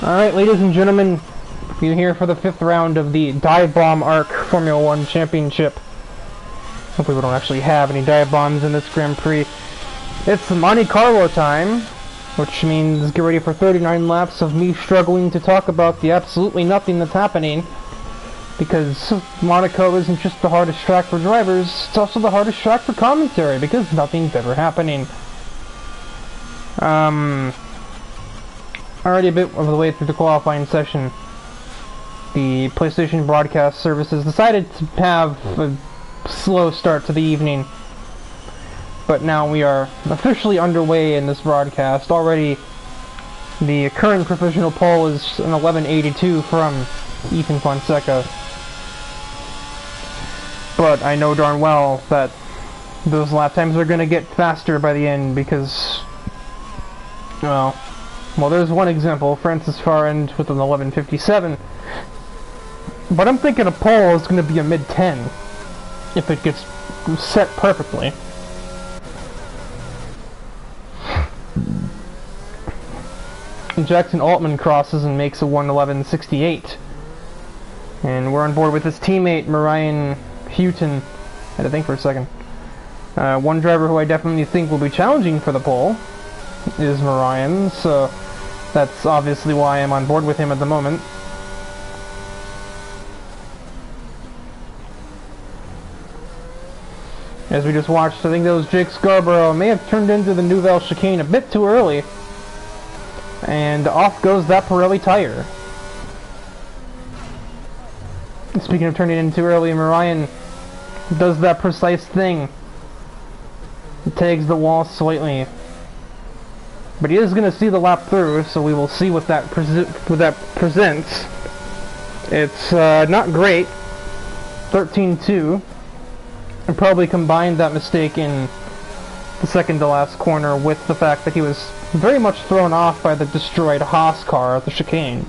Alright, ladies and gentlemen, we're here for the 5th round of the Dive Bomb Arc Formula 1 Championship. Hopefully we don't actually have any dive bombs in this Grand Prix. It's Monte Carlo time, which means get ready for 39 laps of me struggling to talk about the absolutely nothing that's happening. Because Monaco isn't just the hardest track for drivers, it's also the hardest track for commentary, because nothing's ever happening. Already a bit of the way through the qualifying session, the PlayStation broadcast services decided to have a slow start to the evening. But now we are officially underway in this broadcast. Already, the current professional pole is an 11.82 from Ethan Fonseca. But I know darn well that those lap times are going to get faster by the end because, well, there's one example, Francis Farrand with an 11.57. But I'm thinking a pole is going to be a mid-10 if it gets set perfectly. Jackson Altman crosses and makes a 1:11.68. And we're on board with his teammate, Marion Houghton. I had to think for a second. One driver who I definitely think will be challenging for the pole is Marion, so that's obviously why I'm on board with him at the moment. As we just watched, I think that was Jake Scarborough may have turned into the Nouvelle chicane a bit too early. And off goes that Pirelli tire. Speaking of turning in too early, Marion does that precise thing. He tags the wall slightly. But he is going to see the lap through, so we will see what that presents. It's not great. 13.2. And probably combined that mistake in the second to last corner with the fact that he was very much thrown off by the destroyed Haas car at the chicane.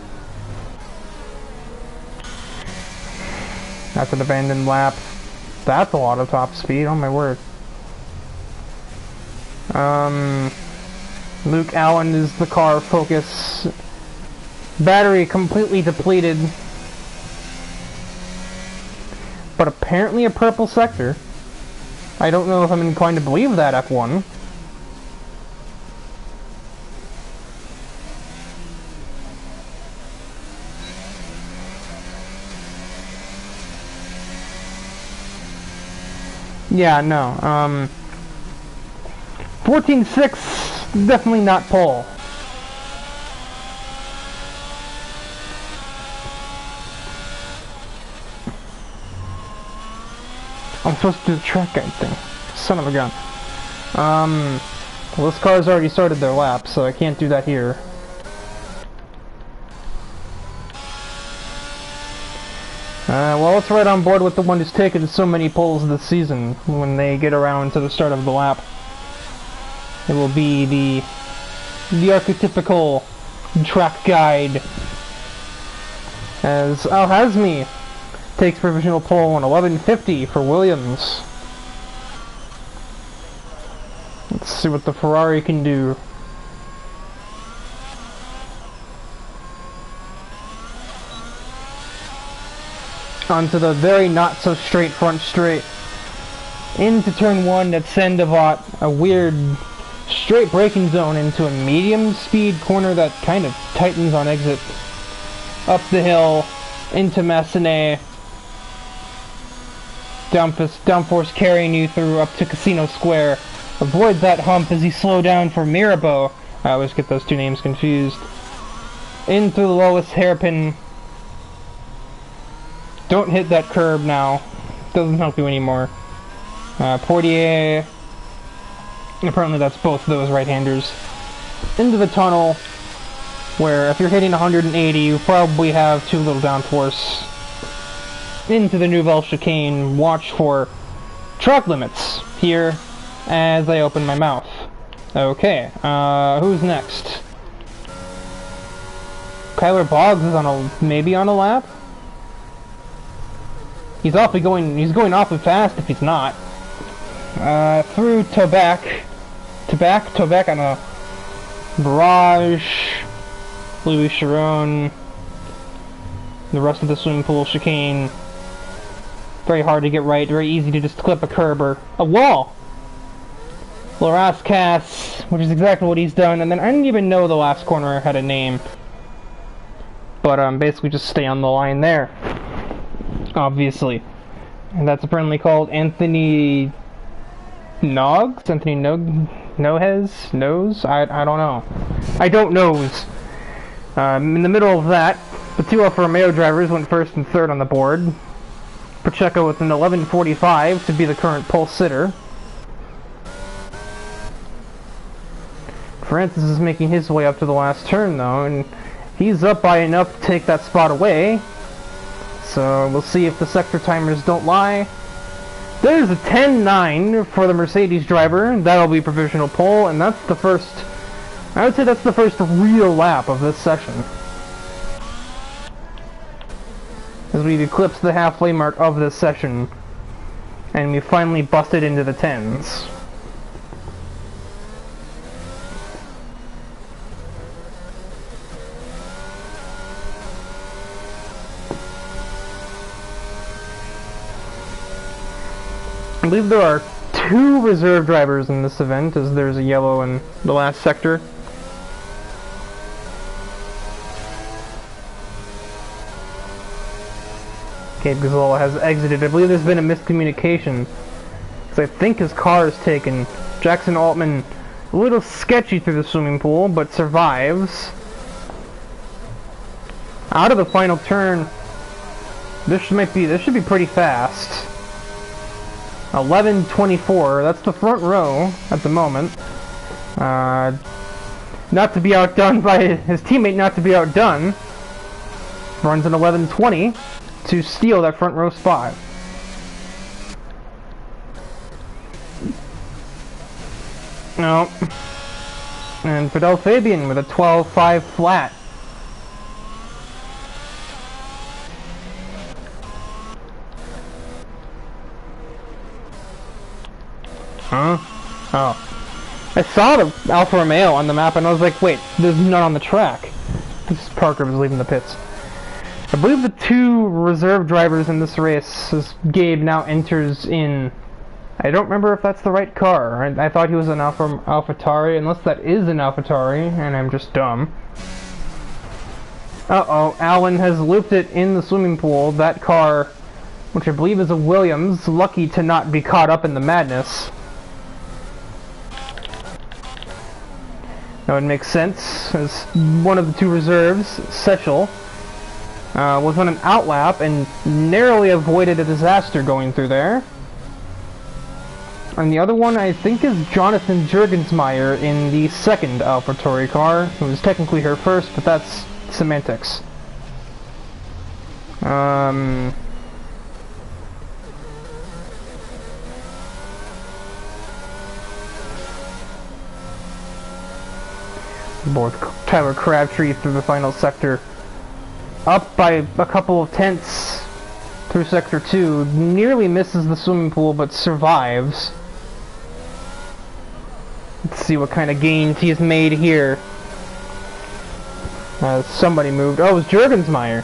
That's an abandoned lap. That's a lot of top speed, oh my word. Luke Allen is the car focus. Battery completely depleted. But apparently a purple sector. I don't know if I'm inclined to believe that, F1. Yeah, no, 14.6, definitely not pole. I'm supposed to do the track guide thing. Son of a gun. Well, this car's already started their lap, so I can't do that here. Well, let's ride on board with the one who's taken so many poles this season. When they get around to the start of the lap, it will be the archetypical track guide, as Al Hazmi takes provisional pole on 11.50 for Williams. Let's see what the Ferrari can do. Onto the very not so straight front straight. Into turn 1 at Sandoval, a weird straight braking zone into a medium speed corner that kind of tightens on exit. Up the hill, into Massenet. Downforce carrying you through up to Casino Square. Avoid that hump as you slow down for Mirabeau. I always get those two names confused. In through the lowest hairpin. Don't hit that curb now. Doesn't help you anymore. Portier. Apparently that's both those right-handers. Into the tunnel, where if you're hitting 180, you probably have too little downforce. Into the Nouvelle chicane. Watch for track limits here as I open my mouth. Okay, who's next? Kyler Boggs is maybe on a lap? He's going awfully fast if he's not. Through Tobac on a barrage. Louis Chiron, the rest of the swimming pool chicane. Very hard to get right, very easy to just clip a curb or a wall. Loras Cass, which is exactly what he's done, and then I didn't even know the last corner had a name. But basically just stay on the line there. Obviously. And that's apparently called Anthony Noggs? Anthony Nohes? Knows? I don't know. I don't knows. In the middle of that, the two Alfa Romeo drivers went first and third on the board. Pacheco with an 11:45 to be the current pole sitter. Francis is making his way up to the last turn though, and he's up by enough to take that spot away. So we'll see if the sector timers don't lie. There's a 10.9 for the Mercedes driver. That'll be provisional pole, and that's the first, I would say that's the first real lap of this session. As we've eclipsed the halfway mark of this session, and we finally busted into the 10s. I believe there are 2 reserve drivers in this event, as there's a yellow in the last sector. Gabe Gazzola has exited. I believe there's been a miscommunication, because I think his car is taken. Jackson Altman, a little sketchy through the swimming pool, but survives. Out of the final turn, this should be pretty fast. 11:24, that's the front row at the moment. Not to be outdone by his teammate, not to be outdone. Runs an 11:20 to steal that front row spot. No. And Fidel Fabian with a 12.5 flat. Huh? Oh. I saw the Alfa Romeo on the map and I was like, wait, there's none on the track. This Parker was leaving the pits. I believe the 2 reserve drivers in this race, as Gabe now enters in. I don't remember if that's the right car. I thought he was an AlphaTauri, unless that is an AlphaTauri, and I'm just dumb. Uh-oh, Allen has looped it in the swimming pool. That car, which I believe is a Williams, lucky to not be caught up in the madness. That would make sense, as one of the 2 reserves, Sechel, was on an outlap and narrowly avoided a disaster going through there. And the other one, I think, is Jonathan Jurgensmeyer in the second AlphaTauri car. It was technically her first, but that's semantics. Both Tyler Crabtree through the final sector. Up by a couple of tenths through sector 2. Nearly misses the swimming pool, but survives. Let's see what kind of gains he has made here. Somebody moved. Oh, it was Jurgensmeyer.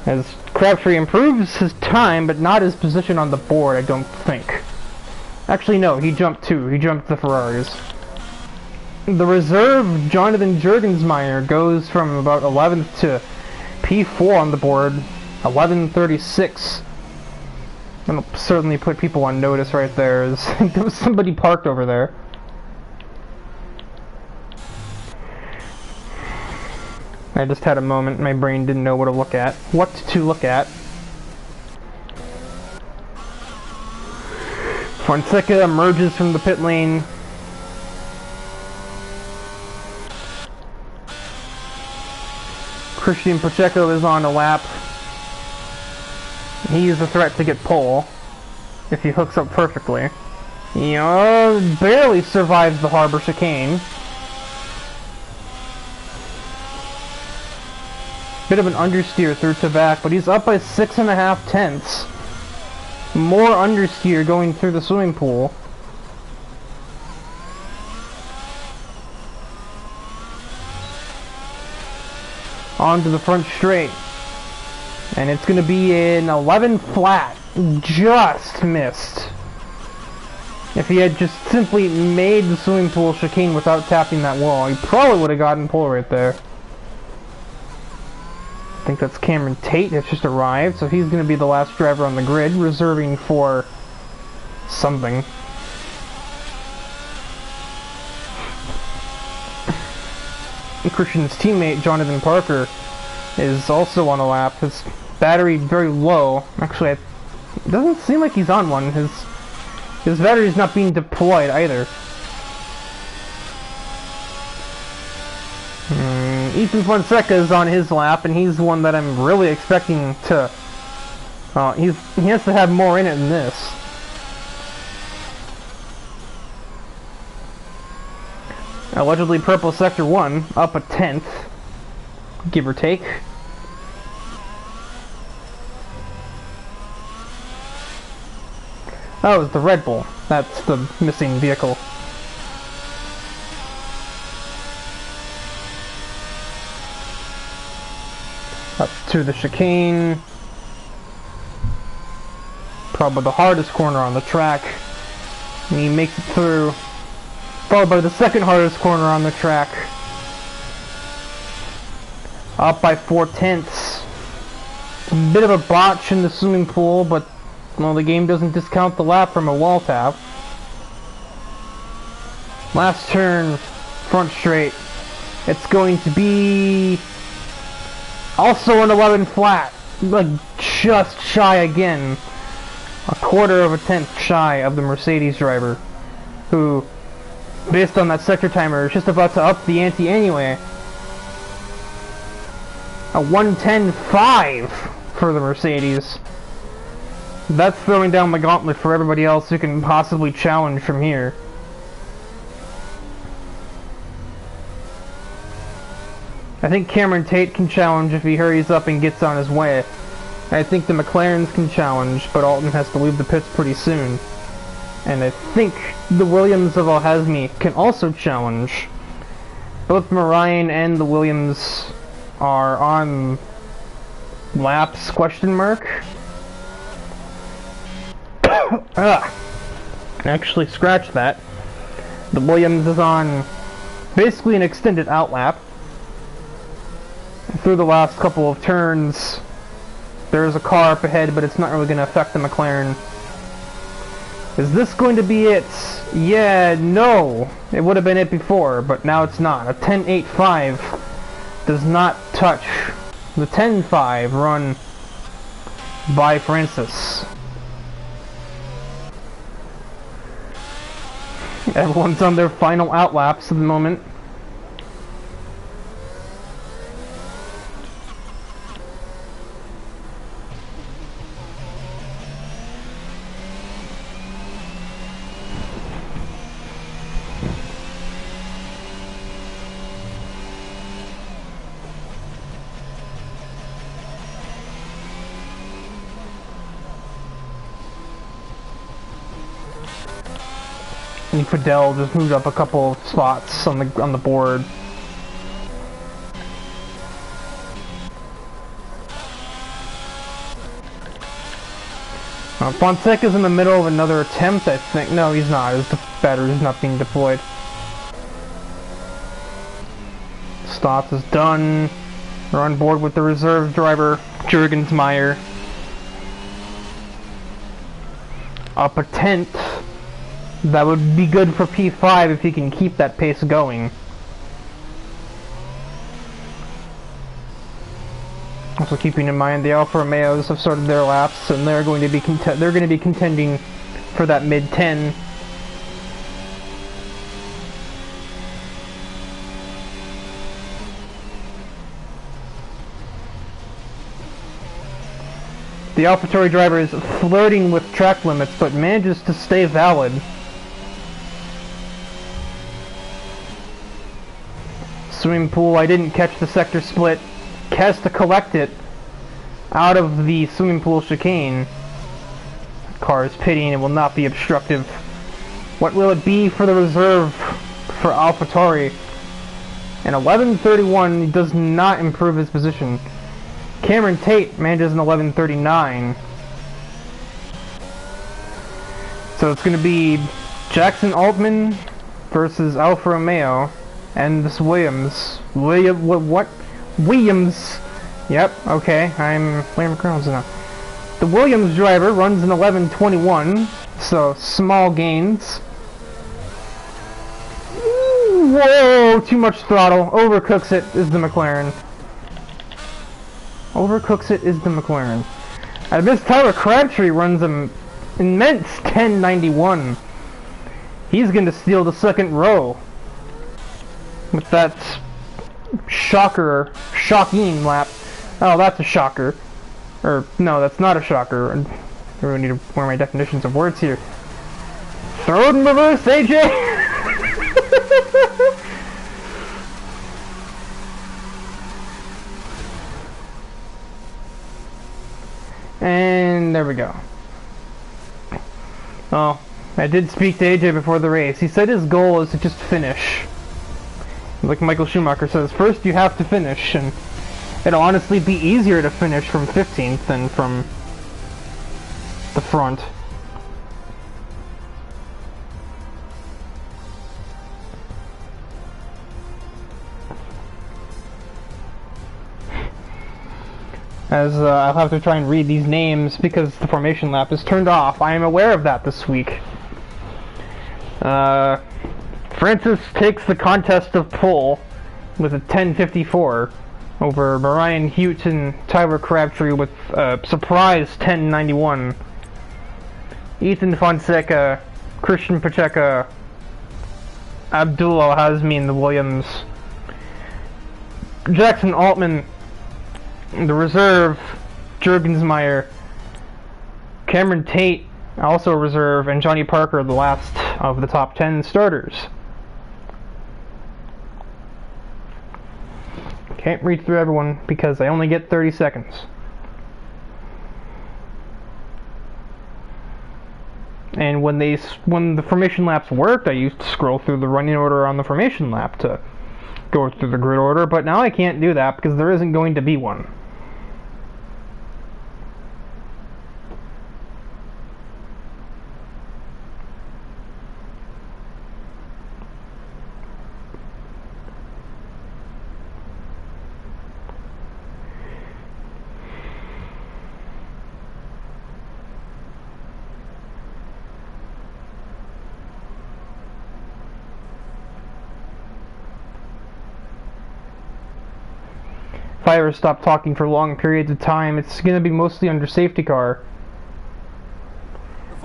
As Crabtree improves his time, but not his position on the board, I don't think. Actually, no, he jumped 2. He jumped the Ferraris. The reserve, Jonathan Jurgensmeyer, goes from about 11th to P4 on the board, 11:36. That'll certainly put people on notice right there. There was somebody parked over there. I just had a moment, my brain didn't know what to look at. Fonseca emerges from the pit lane. Christian Pacheco is on a lap. He is a threat to get pole if he hooks up perfectly. He barely survives the harbor chicane. Bit of an understeer through to back, but he's up by 6.5 tenths. More understeer going through the swimming pool. onto the front straight. And it's going to be an 11 flat. Just missed. If he had just simply made the swimming pool chicane without tapping that wall, he probably would have gotten pole right there. I think that's Cameron Tate that's just arrived, so he's going to be the last driver on the grid, reserving for something. Christian's teammate, Jonathan Parker, is also on a lap. His battery very low. Actually, it doesn't seem like he's on one. His battery's not being deployed either. Ethan Fonseca is on his lap, and he's one that I'm really expecting to... he has to have more in it than this. Allegedly purple sector 1, up a 10th, give or take. Oh, it's the Red Bull. That's the missing vehicle. Up to the chicane. Probably the hardest corner on the track. And he makes it through. Followed by the second hardest corner on the track. Up by 4/10. A bit of a botch in the swimming pool, but well, the game doesn't discount the lap from a wall tap. Last turn, front straight. It's going to be also an 11 flat, like just shy again. A quarter of a tenth shy of the Mercedes driver, who, based on that sector timer, is just about to up the ante anyway. A 1:10.5 for the Mercedes. That's throwing down the gauntlet for everybody else who can possibly challenge from here. I think Cameron Tate can challenge if he hurries up and gets on his way. I think the McLarens can challenge, but Alton has to leave the pits pretty soon. And I think the Williams of Al-Hazmi can also challenge. Both Moraine and the Williams are on laps, question mark. Actually, scratch that. The Williams is on basically an extended outlap. Through the last couple of turns, there's a car up ahead, but it's not really going to affect the McLaren. Is this going to be it? Yeah, no. It would have been it before, but now it's not. A 10.85 does not touch the 10.5 run by Francis. Everyone's on their final outlaps at the moment. And Fidel just moved up a couple of spots on the board. Fonseca's in the middle of another attempt, I think. No, he's not. His battery's not being deployed. Stop is done. We're on board with the reserve driver, Jurgensmeyer. Up a 10th. That would be good for P5 if he can keep that pace going. Also keeping in mind the Alfa Romeos have started their laps, and they're going to be contending for that mid-10. The AlphaTauri driver is flirting with track limits, but manages to stay valid. Swimming pool, I didn't catch the sector split. Has to collect it out of the swimming pool chicane. Car is pitting, it will not be obstructive. What will it be for the reserve for AlphaTauri? And 11:31 does not improve his position. Cameron Tate manages an 11:39. So it's going to be Jackson Altman versus Alfa Romeo and this Williams. Williams. Yep, okay, I'm playing McCrowns now. The Williams driver runs an 11:21, so small gains. Ooh, whoa, too much throttle. Overcooks it is the McLaren. Overcooks it is the McLaren. At this Tyler Crabtree runs an immense 10.91. He's going to steal the second row with that shocking lap. Oh, that's a shocker. Or, no, that's not a shocker. I really need to wear my definitions of words here. Throw it in reverse, AJ! And there we go. Oh, I did speak to AJ before the race. He said his goal is to just finish. Like Michael Schumacher says, first you have to finish, and it'll honestly be easier to finish from 15th than from the front. As I'll have to try and read these names because the formation lap is turned off. I am aware of that this week. Francis takes the contest of pole with a 10.54 over Marion Hute and Tyler Crabtree with a surprise 10.91. Ethan Fonseca, Christian Pacheco, Abdul Al-Hazmi in the Williams. Jackson Altman, the reserve, Jurgensmeyer, Cameron Tate, also a reserve, and Johnny Parker, the last of the top 10 starters. Can't read through everyone because I only get 30 seconds. And when the formation laps worked, I used to scroll through the running order on the formation lap to go through the grid order, but now I can't do that because there isn't going to be one. If I ever stop talking for long periods of time, it's going to be mostly under safety car.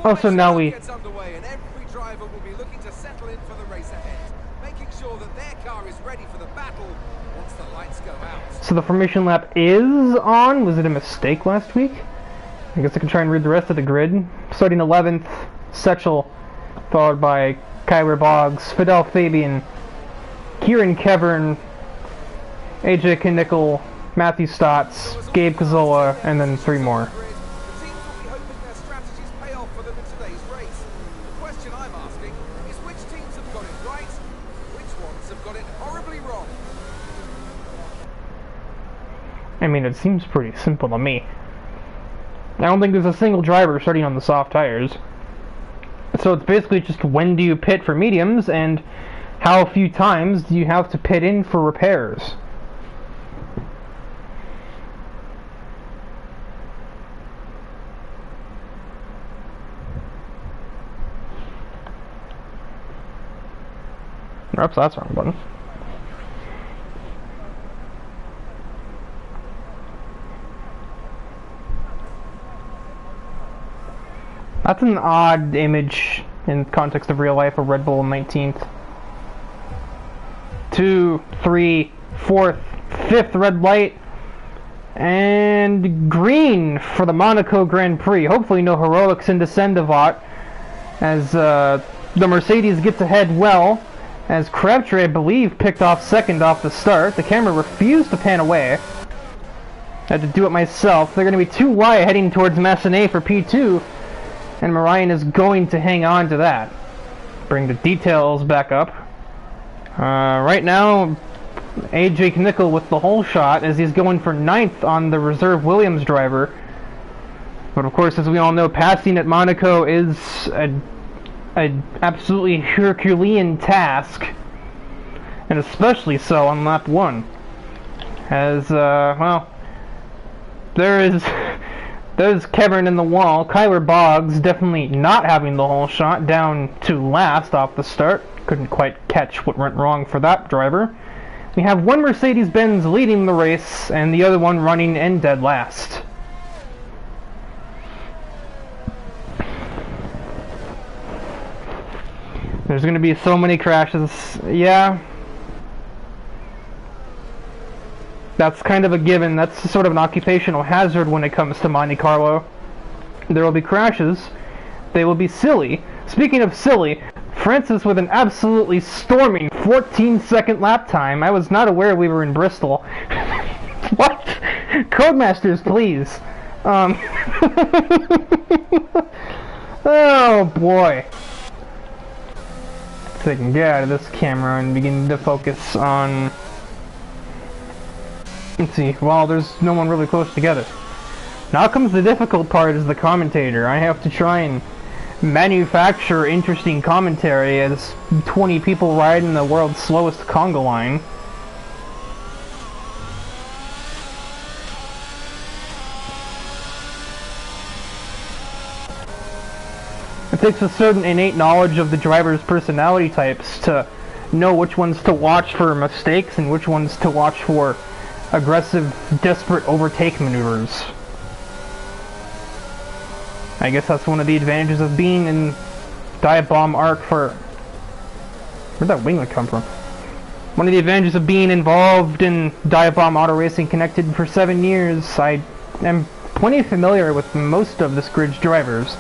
Also, now we... Gets underway and every driver will be looking to settle in for the race ahead, making sure that their car is ready for the battle once the lights go out. So the formation lap is on? Was it a mistake last week? I guess I can try and read the rest of the grid. Starting 11th, Setchel, followed by Kyler Boggs, Fidel Fabian, Kieran Kevern, AJ Knickel, Matthew Stotts, Gabe Cazola, and then three more. The teams will be hoping their strategies pay off for them in today's race. The question I'm asking is which teams have got it right, which ones have got it horribly wrong? I mean, it seems pretty simple to me. I don't think there's a single driver starting on the soft tires. So it's basically just when do you pit for mediums and how few times do you have to pit in for repairs. Oops, that's the wrong button. That's an odd image in context of real life of Red Bull 19th. 2, 3, 4th, 5th red light, and green for the Monaco Grand Prix. Hopefully no heroics in Descendivat as the Mercedes gets ahead well. As Crabtree, I believe, picked off second off the start. The camera refused to pan away. I had to do it myself. They're going to be too wide heading towards Massenet for P2. And Marion is going to hang on to that. Bring the details back up. Right now, AJ Nickel with the whole shot as he's going for 9th on the reserve Williams driver. But of course, as we all know, passing at Monaco is a absolutely Herculean task, and especially so on lap 1. As, well, there's Kevin in the wall. Kyler Boggs definitely not having the whole shot, down to last off the start. Couldn't quite catch what went wrong for that driver. We have one Mercedes-Benz leading the race, and the other one running in dead last. There's going to be so many crashes. Yeah. That's kind of a given. That's sort of an occupational hazard when it comes to Monte Carlo. There will be crashes. They will be silly. Speaking of silly, Francis with an absolutely storming 14-second lap time. I was not aware we were in Bristol. What? Codemasters, please. Oh boy. So I can get out of this camera and begin to focus on... Let's see, well, there's no one really close together. Now comes the difficult part as the commentator. I have to try and manufacture interesting commentary as 20 people riding the world's slowest conga line. It takes a certain innate knowledge of the driver's personality types to know which ones to watch for mistakes and which ones to watch for aggressive, desperate overtake maneuvers. I guess that's one of the advantages of being in Dive Bomb Arc for... Where'd that winglet come from? One of the advantages of being involved in Dive Bomb Auto Racing Connected for 7 years, I am plenty familiar with most of this grid's drivers.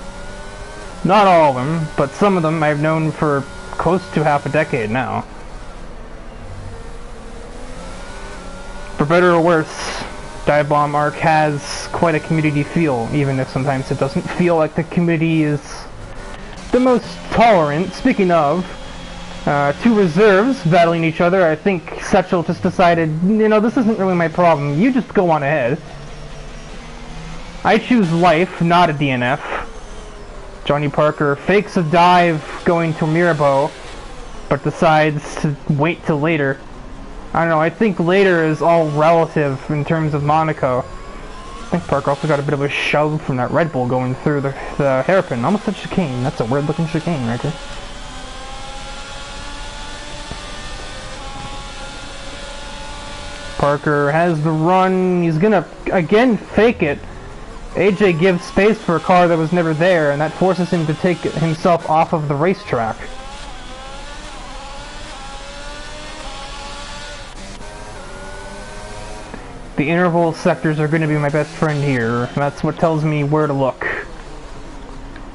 Not all of them, but some of them I've known for close to half a decade now. For better or worse, Dive Bomb Arc has quite a community feel, even if sometimes it doesn't feel like the community is the most tolerant. Speaking of, 2 reserves battling each other, I think Setchel just decided, you know, this isn't really my problem, you just go on ahead. I choose life, not a DNF. Johnny Parker fakes a dive going to Mirabeau, but decides to wait till later. I don't know, I think later is all relative in terms of Monaco. I think Parker also got a bit of a shove from that Red Bull going through the hairpin. Almost a chicane. That's a weird looking chicane right there. Parker has the run. He's gonna again fake it. AJ gives space for a car that was never there, and that forces him to take himself off of the racetrack. The interval sectors are going to be my best friend here. That's what tells me where to look.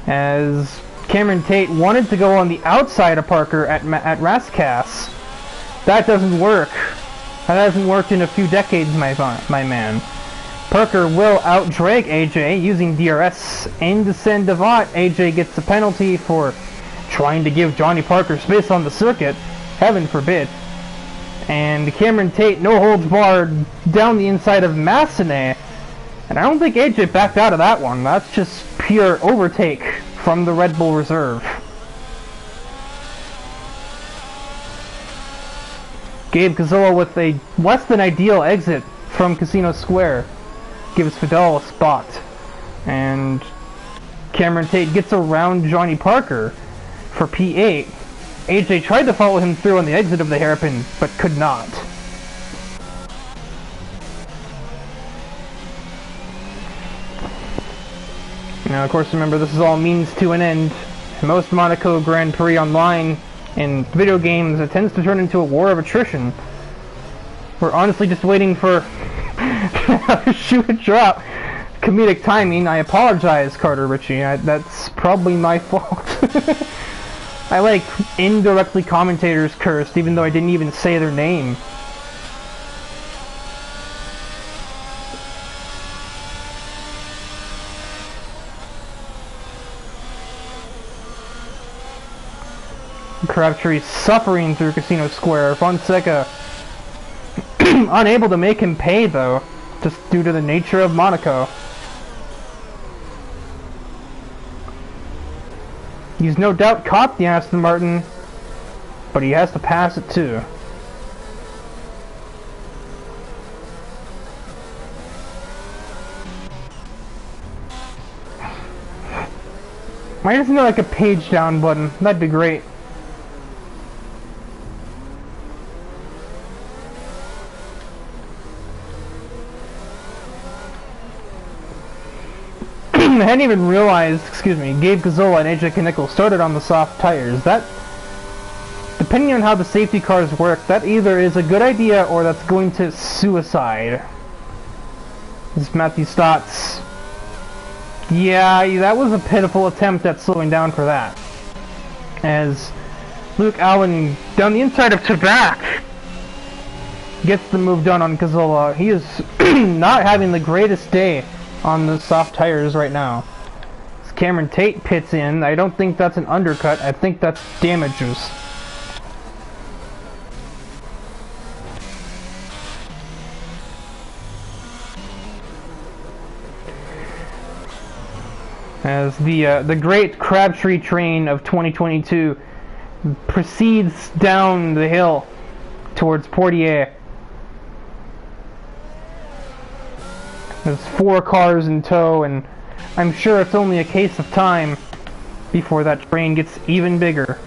As Cameron Tate wanted to go on the outside of Parker at Rascasse. That doesn't work. That hasn't worked in a few decades, my man. Parker will out-drag AJ using DRS and descend Devant. AJ gets a penalty for trying to give Johnny Parker space on the circuit. Heaven forbid. And Cameron Tate, no holds barred, down the inside of Massenet. And I don't think AJ backed out of that one. That's just pure overtake from the Red Bull Reserve. Gabe Cazola with a less than ideal exit from Casino Square gives Fidel a spot. And Cameron Tate gets around Johnny Parker for P8. AJ tried to follow him through on the exit of the hairpin, but could not. Now, of course, remember, this is all means to an end. Most Monaco Grand Prix online in video games, it tends to turn into a war of attrition. We're honestly just waiting for shoot a drop. Comedic timing. I apologize, Carter Ritchie. That's probably my fault. I like indirectly commentators cursed, even though I didn't even say their name. Crabtree suffering through Casino Square. Fonseca unable to make him pay though, just due to the nature of Monaco. He's no doubt caught the Aston Martin, but he has to pass it too. Why isn't there like a page down button? That'd be great. I hadn't even realized, excuse me, Gabe Gazzola and AJ Knickel started on the soft tires. That, depending on how the safety cars work, that either is a good idea or that's going to suicide. This is Matthew Stotts. Yeah, that was a pitiful attempt at slowing down for that. As Luke Allen, down the inside of Tabak, gets the move done on Gazzola. He is not having the greatest day on the soft tires right now. As Cameron Tate pits in, I don't think that's an undercut, I think that's damages. As the great Crabtree train of 2022 proceeds down the hill towards Portier. There's 4 cars in tow, and I'm sure it's only a case of time before that train gets even bigger.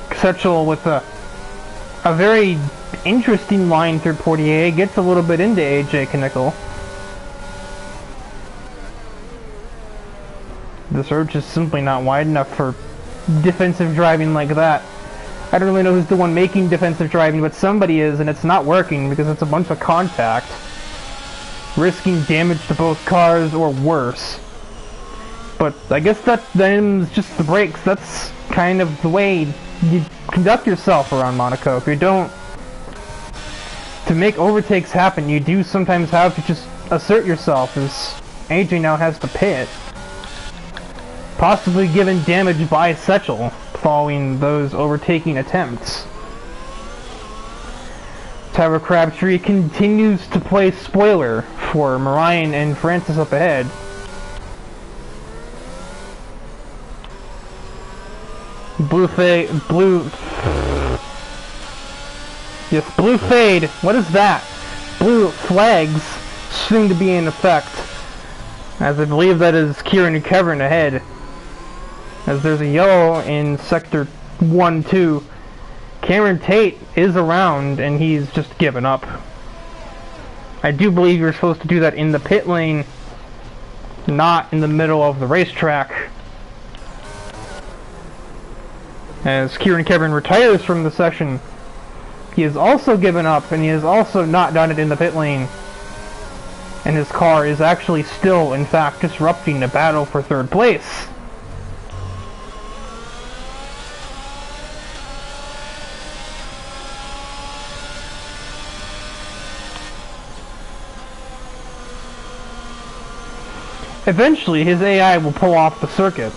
Setchel with a very interesting line through Portier, gets a little bit into AJ Knickel. The surge is simply not wide enough for defensive driving like that. I don't really know who's the one making defensive driving, but somebody is, and it's not working because it's a bunch of contact, risking damage to both cars or worse. But I guess that then is just the brakes. That's kind of the way you conduct yourself around Monaco. If you don't, to make overtakes happen, you do sometimes have to just assert yourself, as AJ now has to pit. Possibly given damage by Setchel following those overtaking attempts. Tyler Crabtree continues to play spoiler for Marion and Francis up ahead. Blue fade. What is that? Blue flags seem to be in effect, as I believe that is Kieran and Kevin ahead. As there's a yellow in sector 1-2. Cameron Tate is around and he's just given up. I do believe you're supposed to do that in the pit lane, not in the middle of the racetrack. As Kieran Kevin retires from the session, he has also given up, and he has also not done it in the pit lane. And his car is actually still, in fact, disrupting the battle for third place. Eventually, his AI will pull off the circuit.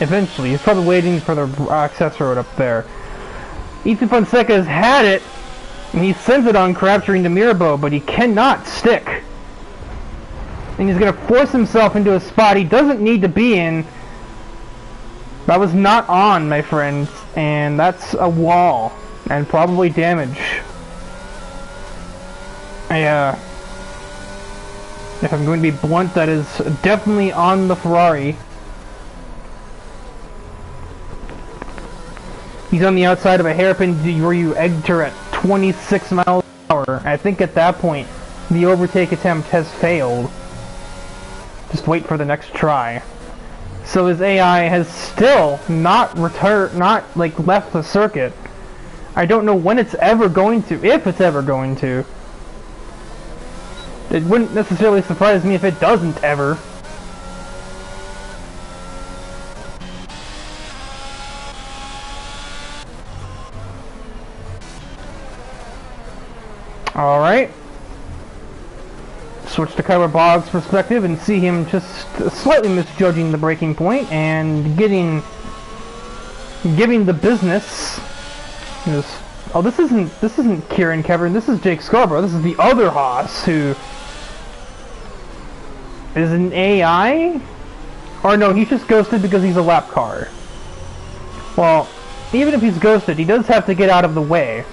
Eventually. He's probably waiting for the access road up there. Ethan Fonseca has had it, and he sends it on Crabtree into Mirabeau, but he cannot stick. And he's going to force himself into a spot he doesn't need to be in. That was not on, my friends, and that's a wall, and probably damage. If I'm going to be blunt, that is definitely on the Ferrari. He's on the outside of a hairpin where you enter at 26 miles an hour. I think at that point, the overtake attempt has failed. Just wait for the next try. So his AI has still not left the circuit. I don't know when it's ever going to, if it's ever going to. It wouldn't necessarily surprise me if it doesn't ever. Alright. switch to Kyler Boggs' perspective and see him just slightly misjudging the braking point and giving the business. Oh, this isn't Kieran Kevin. This is Jake Scarborough. This is the other Haas who is an AI, or no, he's just ghosted because he's a lap car. Well, even if he's ghosted, he does have to get out of the way.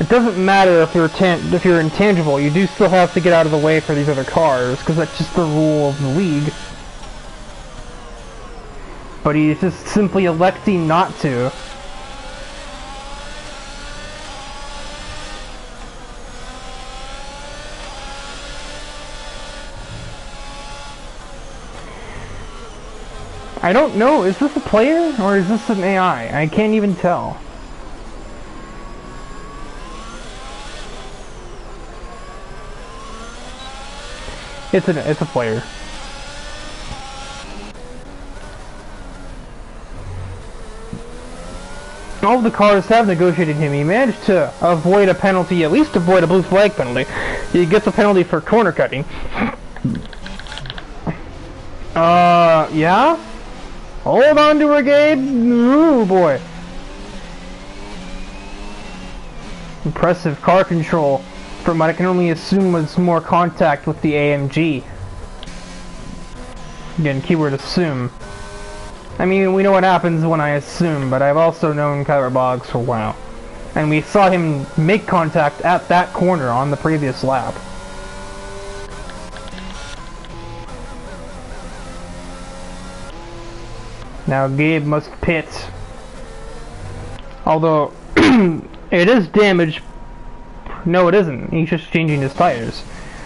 It doesn't matter if you're intangible, you do still have to get out of the way for these other cars, because that's just the rule of the league. But he's just simply electing not to. I don't know, is this a player or is this an AI? I can't even tell. It's a player. All of the cars have negotiated him. He managed to avoid a penalty, at least avoid a blue flag penalty. He gets a penalty for corner cutting. Yeah? Hold on to her, Gabe. Ooh, boy. Impressive car control from what I can only assume was more contact with the AMG. Again, keyword assume. I mean, we know what happens when I assume, but I've also known Kyler Boggs for a while. And we saw him make contact at that corner on the previous lap. Now Gabe must pit. Although, it is damaged. No, it isn't. He's just changing his tires.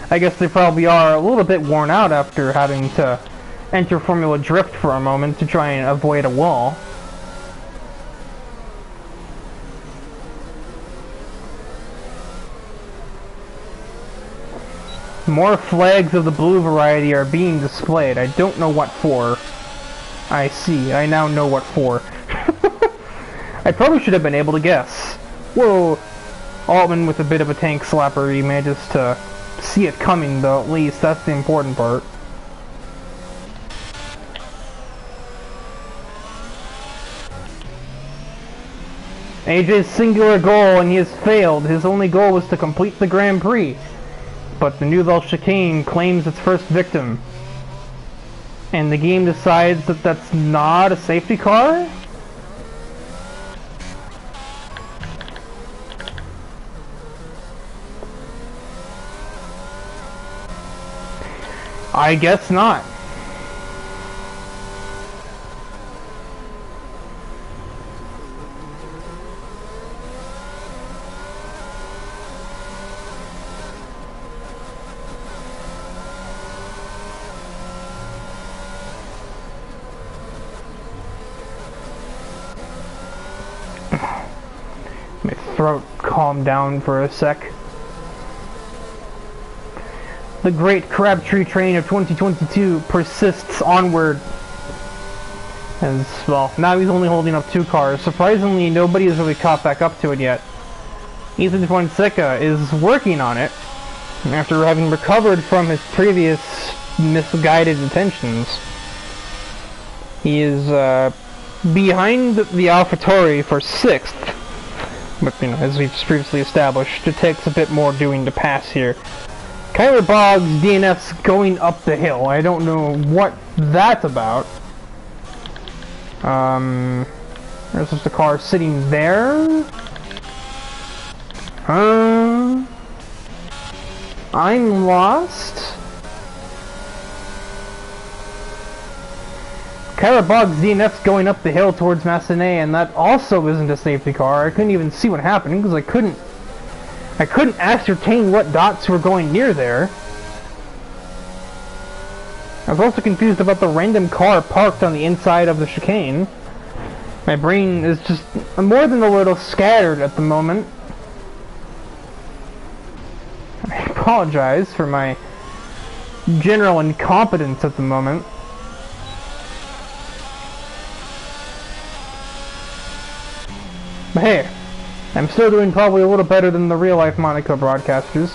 I guess they probably are a little bit worn out after having to enter Formula Drift for a moment to try and avoid a wall. More flags of the blue variety are being displayed. I don't know what for. I see. I now know what for. I probably should have been able to guess. Whoa! Altman with a bit of a tank slapper. He manages to see it coming, though, at least. That's the important part. AJ's singular goal, and he has failed. His only goal was to complete the Grand Prix. But the Nouvelle Chicane claims its first victim. And the game decides that that's not a safety car? I guess not. My throat calmed down for a sec. The great Crabtree train of 2022 persists onward. As well, now he's only holding up 2 cars. Surprisingly, nobody has really caught back up to it yet. Ethan Fonseca is working on it after having recovered from his previous misguided intentions. He is behind the AlphaTauri for 6th. But, you know, as we've previously established, it takes a bit more doing to pass here. Kyler Boggs DNF's going up the hill. I don't know what that's about. There's just a car sitting there. I'm lost. Kyler Boggs DNF's going up the hill towards Massenet, and that also isn't a safety car. I couldn't even see what happened because I couldn't ascertain what dots were going near there. I was also confused about the random car parked on the inside of the chicane. My brain is just more than a little scattered at the moment. I apologize for my general incompetence at the moment. But hey, I'm still doing probably a little better than the real-life Monaco broadcasters.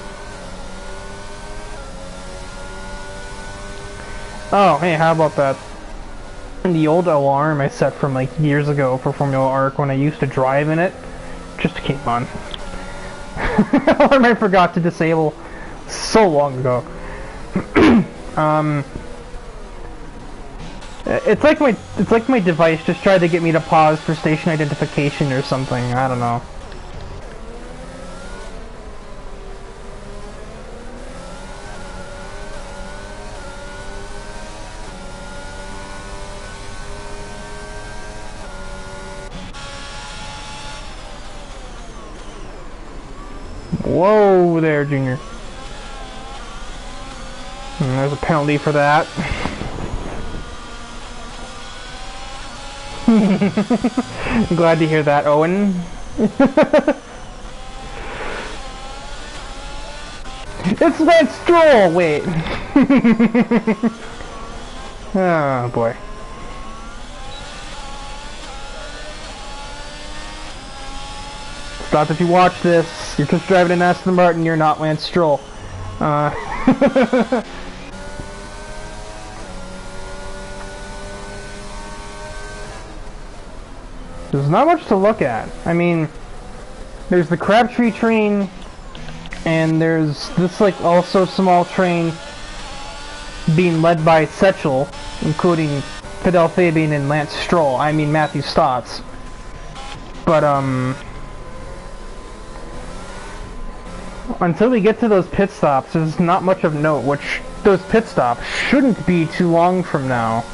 Oh, hey, how about that? The old alarm I set from like years ago for Formula Arc when I used to drive in it, just came on. Alarm I forgot to disable so long ago. It's like my device just tried to get me to pause for station identification or something. I don't know. Whoa there, Junior. There's a penalty for that. Glad to hear that, Owen. It's Lance Stroll! Wait. Oh boy. Stop if you watch this. You're just driving an Aston Martin, you're not Lance Stroll. There's not much to look at. I mean, there's the Crabtree train, and there's this like also small train being led by Setchel, including Fidel Fabian and Lance Stroll. I mean Matthew Stotts. But until we get to those pit stops, there's not much of note, which those pit stops shouldn't be too long from now.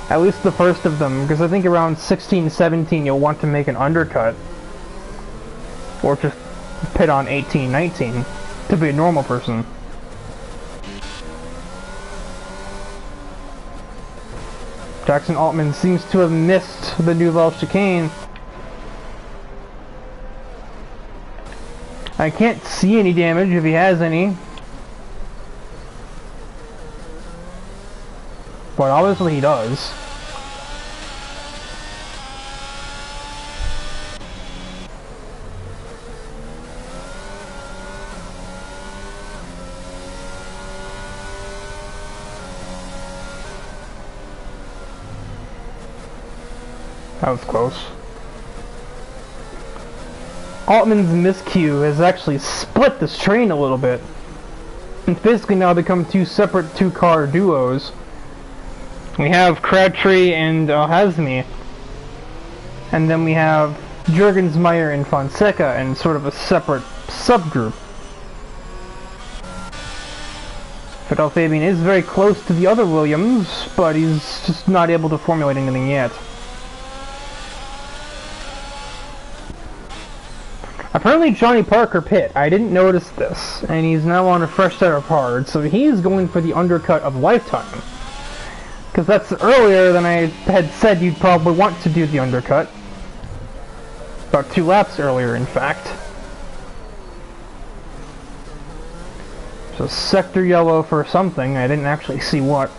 At least the first of them, because I think around 16, 17 you'll want to make an undercut. Or just pit on 18, 19 to be a normal person. Jackson Altman seems to have missed the Nouvelle chicane. I can't see any damage if he has any. But obviously he does. That was close. Altman's miscue has actually split this train a little bit. It's basically now become two separate two-car duos. We have Crabtree and Hazmi. And then we have Jurgensmeyer and Fonseca in sort of a separate subgroup. Fidel Fabian is very close to the other Williams, but he's just not able to formulate anything yet. Apparently Johnny Parker pit. I didn't notice this, and he's now on a fresh set of hard, so he's going for the undercut of lifetime. Because that's earlier than I had said you'd probably want to do the undercut. About 2 laps earlier, in fact. So sector yellow for something, I didn't actually see what.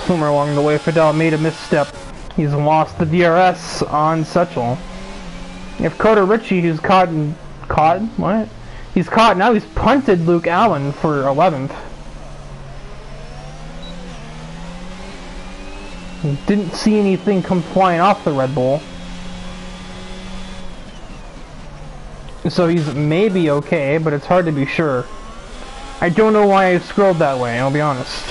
Somewhere along the way, Fidel made a misstep. He's lost the DRS on Setchel. If Coda Ritchie, who's He's caught, now he's punted Luke Allen for 11th. Didn't see anything come flying off the Red Bull. So he's maybe okay, but it's hard to be sure. I don't know why I scrolled that way, I'll be honest.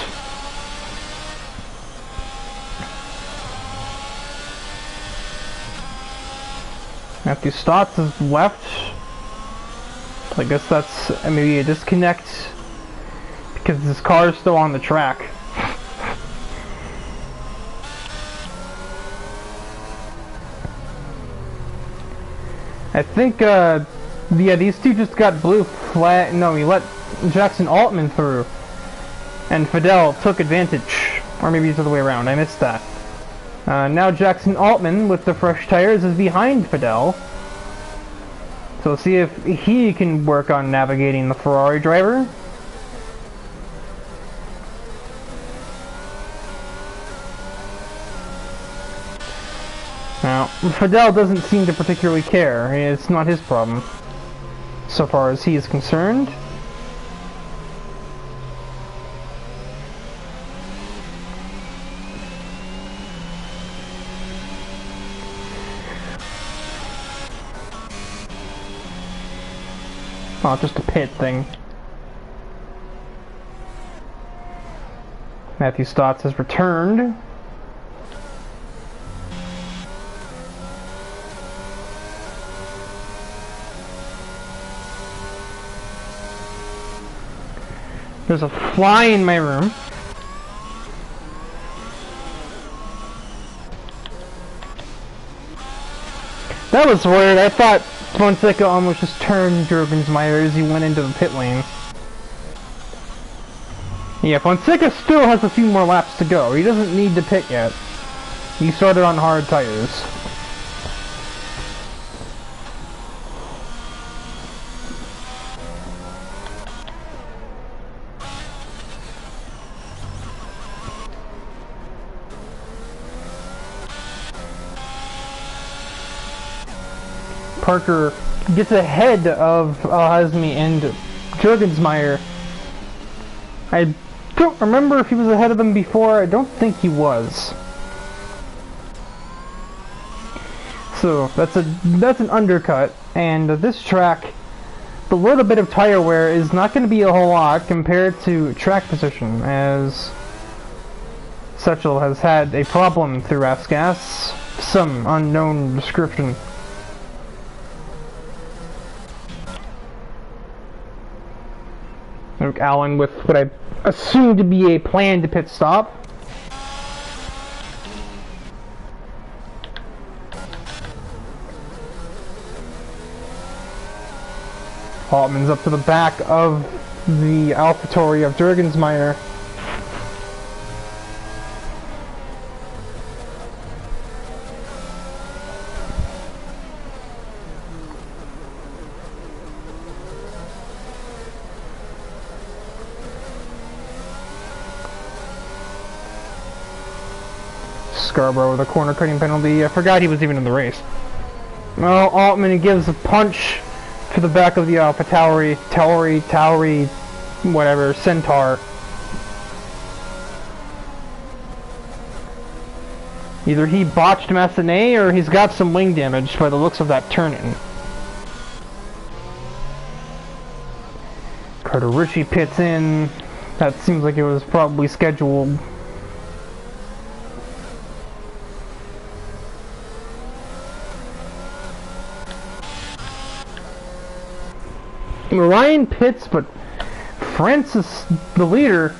Matthew Stotts is left. I guess that's maybe a disconnect because his car is still on the track. I think, yeah, these two just got blue flag. No, he let Jackson Altman through, and Fidel took advantage. Or maybe it's the other way around, I missed that. Now Jackson Altman, with the fresh tires, is behind Fidel. So let's see if he can work on navigating the Ferrari driver. Now, Fidel doesn't seem to particularly care. It's not his problem, so far as he is concerned. Oh, just a pit thing. Matthew Stotts has returned. There's a fly in my room. That was weird. I thought Fonseca almost just turned Jurgensmeyer as he went into the pit lane. Yeah, Fonseca still has a few more laps to go. He doesn't need to pit yet. He started on hard tires. Parker gets ahead of Al-Hazmi and Jurgensmeyer. I don't remember if he was ahead of them before. I don't think he was. So that's an undercut, and this track, the little bit of tire wear is not going to be a whole lot compared to track position, as Setchel has had a problem through Rasgas, some unknown description. Luke Allen with what I assume to be a planned pit stop. Altman's up to the back of the AlphaTauri of Jurgensmeyer. Scarborough with a corner cutting penalty. I forgot he was even in the race. Well, Altman gives a punch to the back of the AlphaTauri, Tauri, whatever, Centaur. Either he botched Massenet or he's got some wing damage by the looks of that turn-in. Carter Ritchie pits in. That seems like it was probably scheduled. Ryan pits, but Francis, the leader,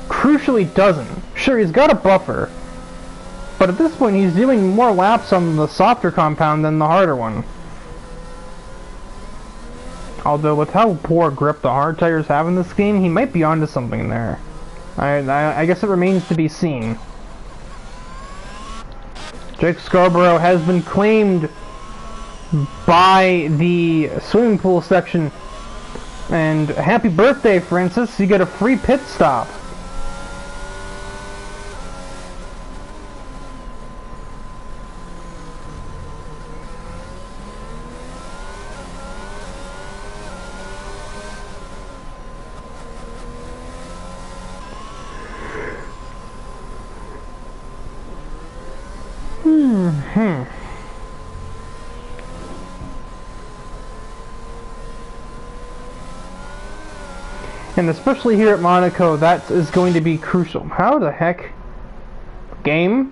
crucially doesn't. Sure, he's got a buffer, but at this point he's doing more laps on the softer compound than the harder one. Although with how poor grip the hard tires have in this game, he might be onto something there. I guess it remains to be seen. Jake Scarborough has been claimed by the swimming pool section. And happy birthday, Francis. You get a free pit stop. And especially here at Monaco, that is going to be crucial. How the heck? Game?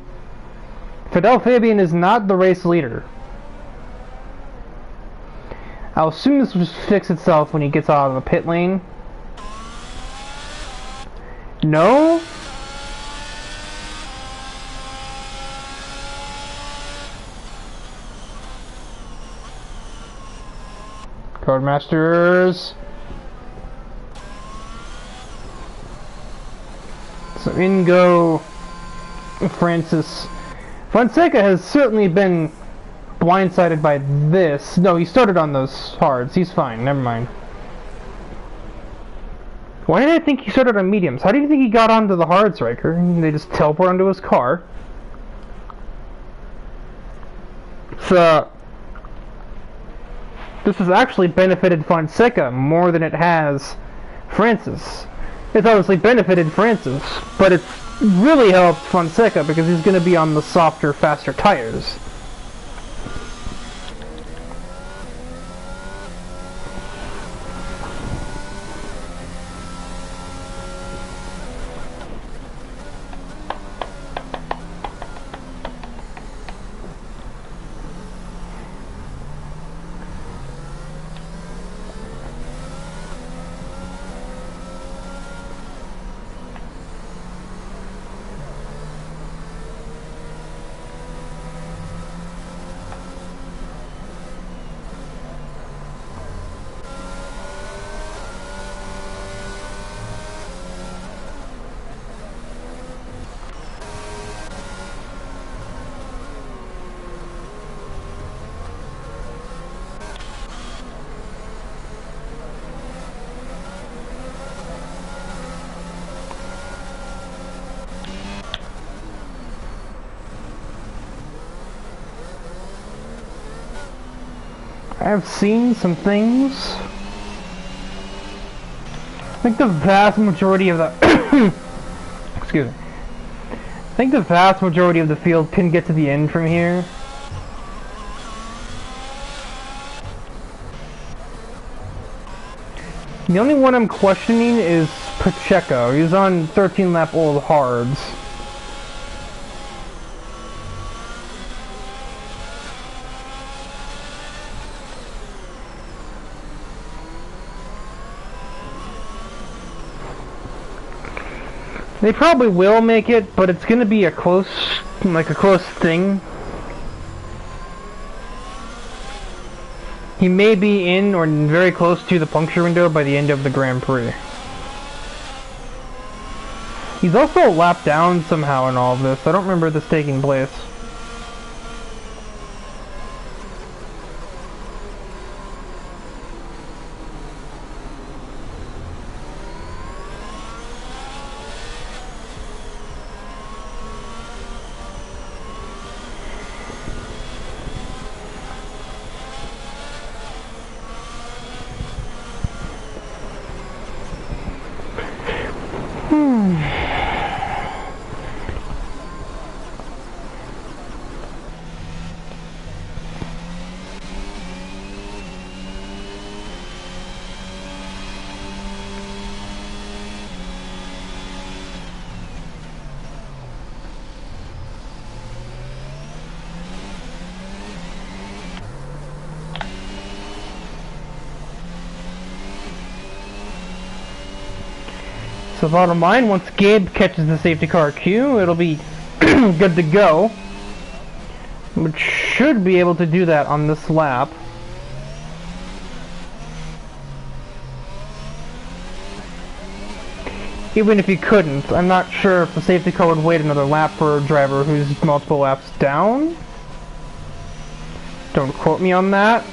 Fidel Fabian is not the race leader. I'll assume this will just fix itself when he gets out of the pit lane. No? Codemasters. So in go Francis. Fonseca has certainly been blindsided by this. No, he started on those hards. He's fine. Never mind. Why did I think he started on mediums? How do you think he got onto the hards, Riker? They just teleport onto his car. So this has actually benefited Fonseca more than it has Francis. It's obviously benefited Francis, but it's really helped Fonseca because he's going to be on the softer, faster tires. I've seen some things. I think the vast majority of the excuse me. I think the vast majority of the field can get to the end from here. The only one I'm questioning is Pacheco. He's on 13 lap old hards. They probably will make it, but it's gonna be a close thing. He may be in or very close to the puncture window by the end of the Grand Prix. He's also a lap down somehow in all of this. I don't remember this taking place. So bottom line, once Gabe catches the safety car queue, it'll be good to go. Which should be able to do that on this lap. Even if he couldn't, I'm not sure if the safety car would wait another lap for a driver who's multiple laps down. Don't quote me on that.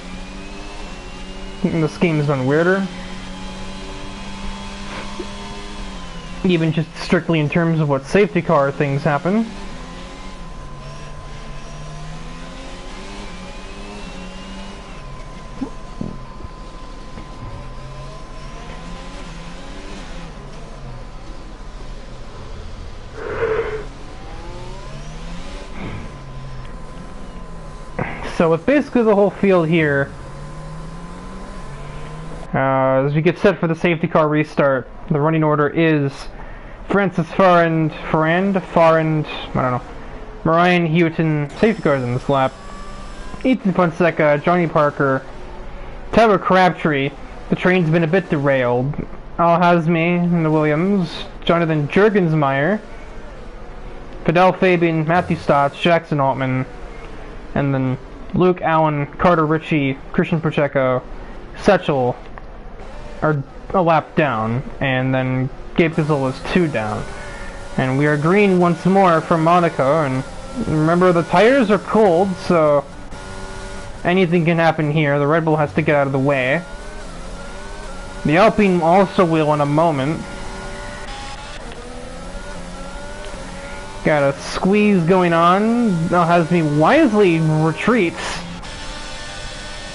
This game has been weirder. Even just strictly in terms of what safety car things happen. So with basically the whole field here, as we get set for the safety car restart, the running order is Francis Farrand, I don't know, Marion Houghton, safety cars in this lap, Ethan Fonseca, Johnny Parker, Tyler Crabtree, the train's been a bit derailed, Al Hazmi in the Williams, Jonathan Jurgensmeyer, Fidel Fabian, Matthew Stotts, Jackson Altman, and then Luke Allen, Carter Ritchie, Christian Pacheco, Setchel are a lap down, and then Gabe Gazzola is 2 down. And we are green once more from Monaco, and remember the tires are cold, so anything can happen here. The Red Bull has to get out of the way. The Alpine also will in a moment. Got a squeeze going on. Now has me wisely retreats.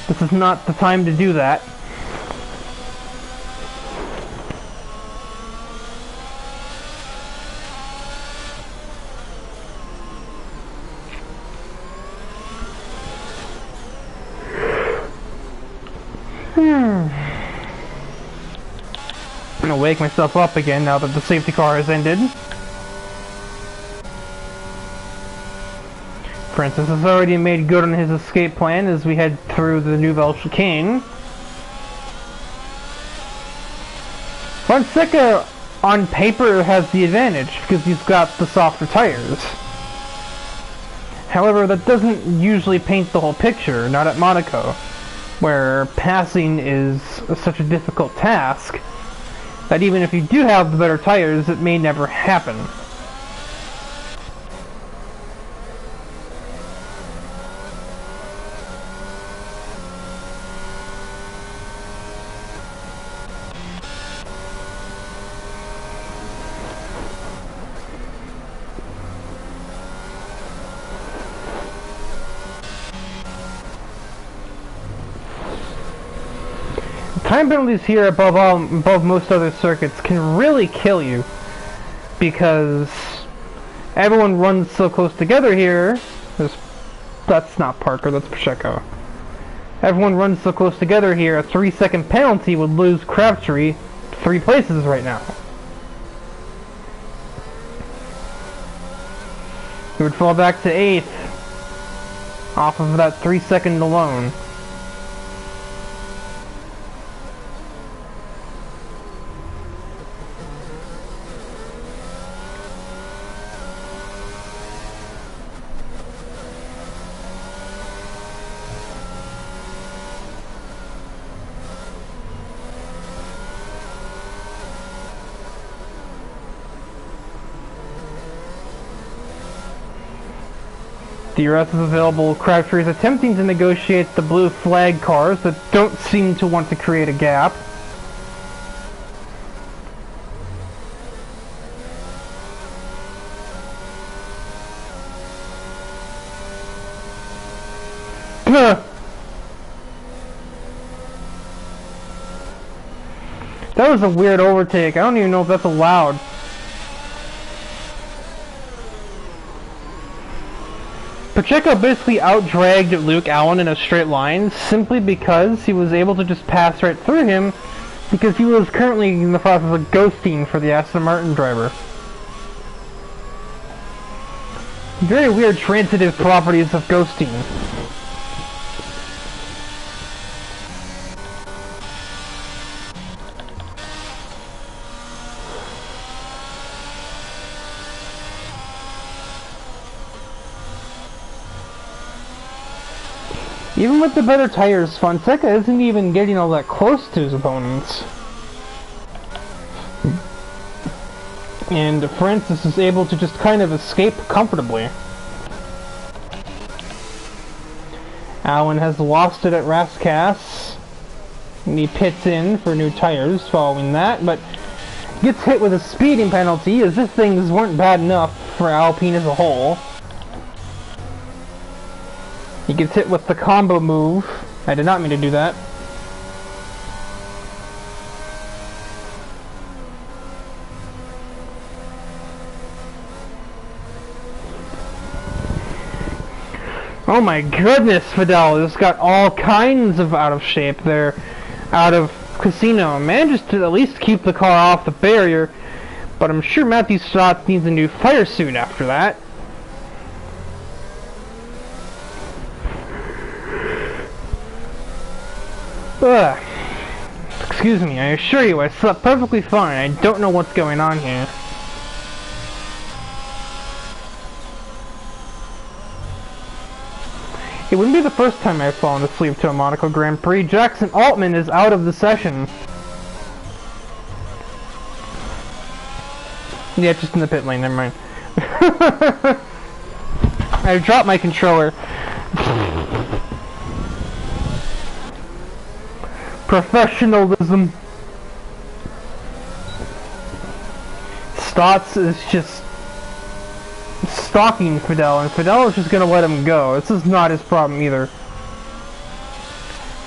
This is not the time to do that. I'm gonna wake myself up again now that the safety car has ended. Francis has already made good on his escape plan as we head through the Nouvelle Chicane. Fonseca, on paper, has the advantage because he's got the softer tires. However, that doesn't usually paint the whole picture, not at Monaco, where passing is such a difficult task that even if you do have the better tires, it may never happen. Time penalties here above most other circuits can really kill you because everyone runs so close together here. That's not Parker, that's Pacheco. Everyone runs so close together here, a 3-second penalty would lose Crabtree 3 places right now. He would fall back to 8th off of that 3-second alone. DRS is available. Crabtree is attempting to negotiate the blue flag cars that don't seem to want to create a gap. That was a weird overtake. I don't even know if that's allowed. Pacheco basically out-dragged Luke Allen in a straight line simply because he was able to just pass right through him because he was currently in the process of ghosting for the Aston Martin driver. Very weird transitive properties of ghosting. Even with the better tires, Fonseca isn't even getting all that close to his opponents. And Francis is able to just kind of escape comfortably. Allen has lost it at Rascasse. And he pits in for new tires following that, but gets hit with a speeding penalty as if things weren't bad enough for Alpine as a whole. He gets hit with the combo move. I did not mean to do that. Oh my goodness, Fidel just got all kinds of out of shape there. Out of Casino. Manages to at least keep the car off the barrier, but I'm sure Matthew Stott needs a new fire suit after that. Ugh. Excuse me, I assure you I slept perfectly fine. I don't know what's going on here. It wouldn't be the first time I've fallen asleep to a Monaco Grand Prix. Jackson Altman is out of the session. Yeah, just in the pit lane, never mind. I dropped my controller. Professionalism. Stotts is just stalking Fidel, and Fidel is just gonna let him go. This is not his problem either.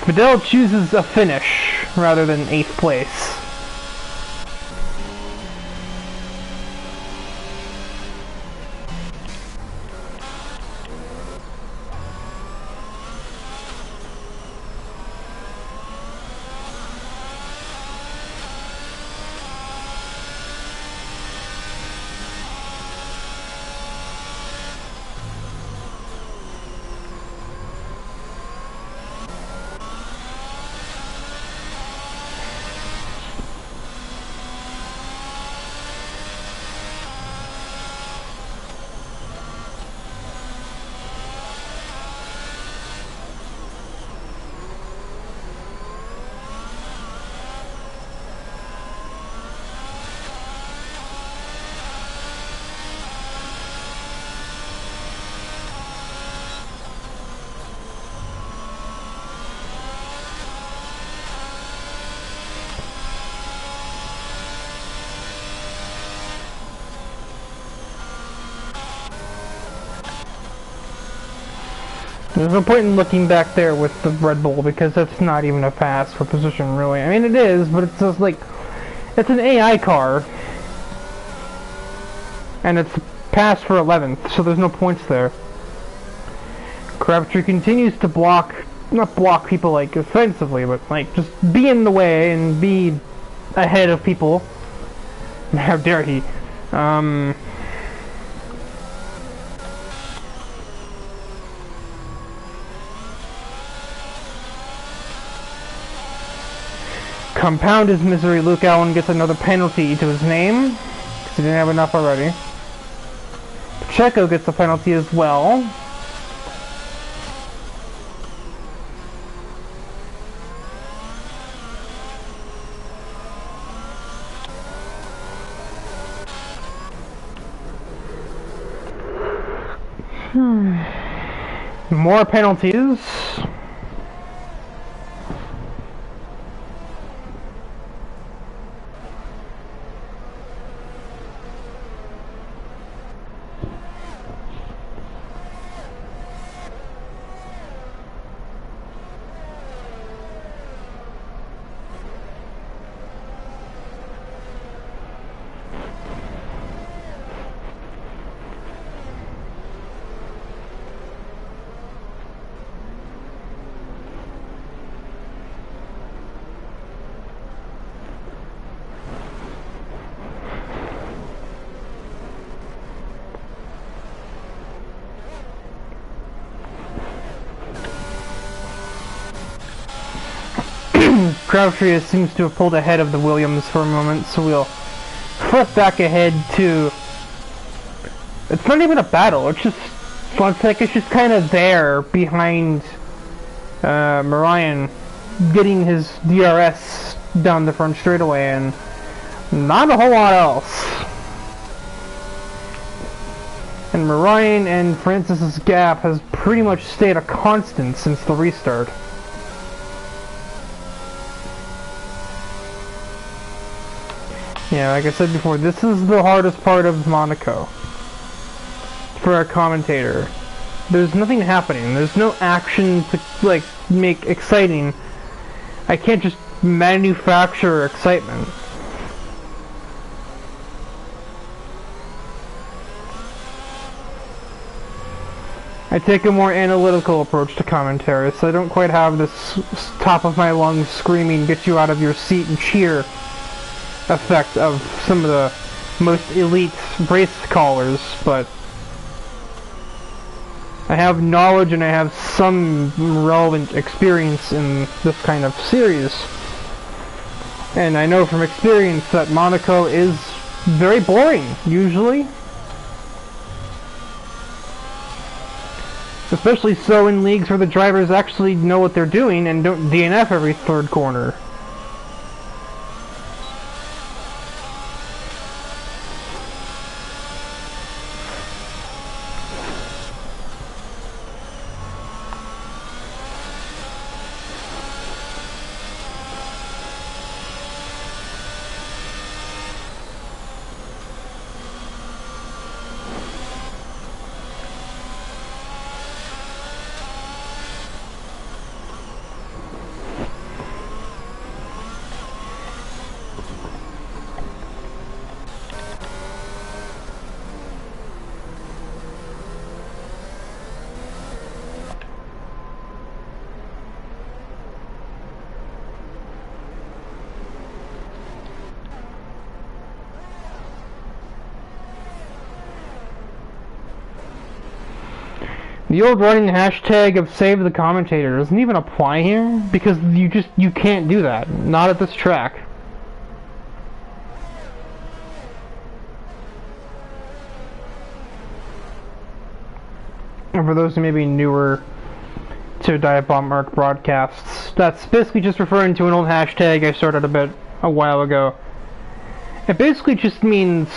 Fidel chooses a finish rather than 8th place. There's no point in looking back there with the Red Bull because that's not even a pass for position, really. I mean, it is, but it's just like, it's an AI car. And it's pass for 11th, so there's no points there. Crabtree continues to block, not block people like offensively, but like just be in the way and be ahead of people. How dare he? Compound his misery, Luke Allen gets another penalty to his name, because he didn't have enough already. Pacheco gets a penalty as well. More penalties. Crabtree seems to have pulled ahead of the Williams for a moment, so we'll flip back ahead to... It's not even a battle, it's just... Looks like it's just kind of there behind Marion getting his DRS down the front straightaway, and not a whole lot else. And Marion and Francis's gap has pretty much stayed a constant since the restart. Yeah, like I said before, this is the hardest part of Monaco for a commentator. There's nothing happening. There's no action to, like, make exciting. I can't just manufacture excitement. I take a more analytical approach to commentary, so I don't quite have this top of my lungs screaming, get you out of your seat and cheer effect of some of the most elite race callers, but I have knowledge and I have some relevant experience in this kind of series. And I know from experience that Monaco is very boring, usually. Especially so in leagues where the drivers actually know what they're doing and don't DNF every third corner. The old running hashtag of save the commentator doesn't even apply here because you can't do that. Not at this track. And for those who may be newer to Dive Bomb Arc broadcasts, that's basically just referring to an old hashtag I started a while ago. It basically just means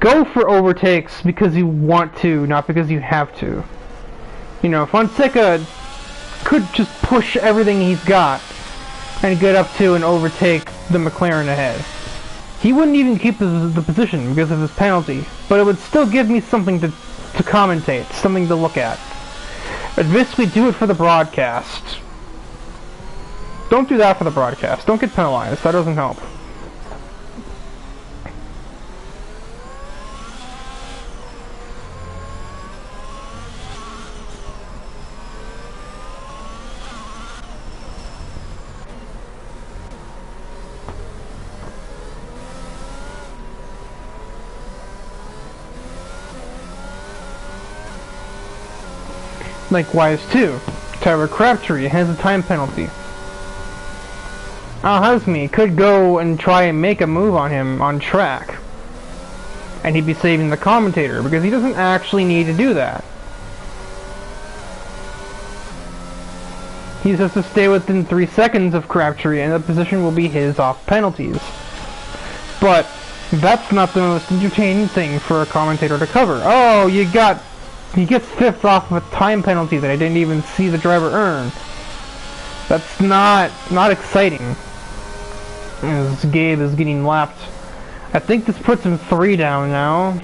go for overtakes because you want to, not because you have to. You know, Fonseca could just push everything he's got and get up to and overtake the McLaren ahead. He wouldn't even keep the position because of his penalty, but it would still give me something to commentate, something to look at. But basically do it for the broadcast. Don't do that for the broadcast. Don't get penalized. That doesn't help. Likewise, too, Tyler Crabtree has a time penalty. Al Hazmi could go and try and make a move on him on track, and he'd be saving the commentator because he doesn't actually need to do that. He just has to stay within 3 seconds of Crabtree, and the position will be his off penalties. But that's not the most entertaining thing for a commentator to cover. Oh, he gets 5th off of a time penalty that I didn't even see the driver earn. That's not exciting. As Gabe is getting lapped. I think this puts him 3 down now.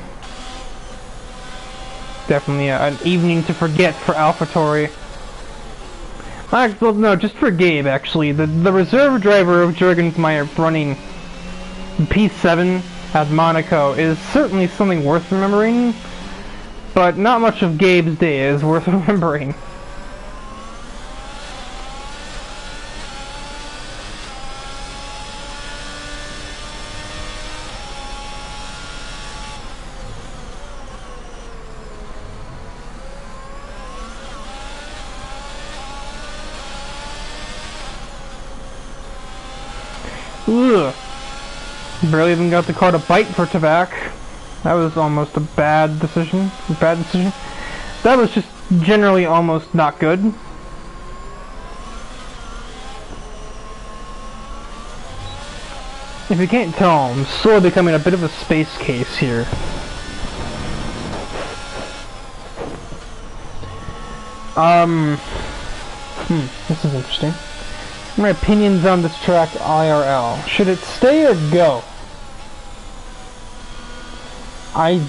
Definitely an evening to forget for AlphaTauri. Well, no, just for Gabe, actually. The reserve driver of Jurgen Meyer running P7 at Monaco is certainly something worth remembering. But not much of Gabe's day is worth remembering. Ugh. Barely even got the car to bite for Tavac. That was almost a bad decision. That was just generally almost not good. If you can't tell, I'm slowly becoming a bit of a space case here. This is interesting. My opinions on this track IRL. Should it stay or go? I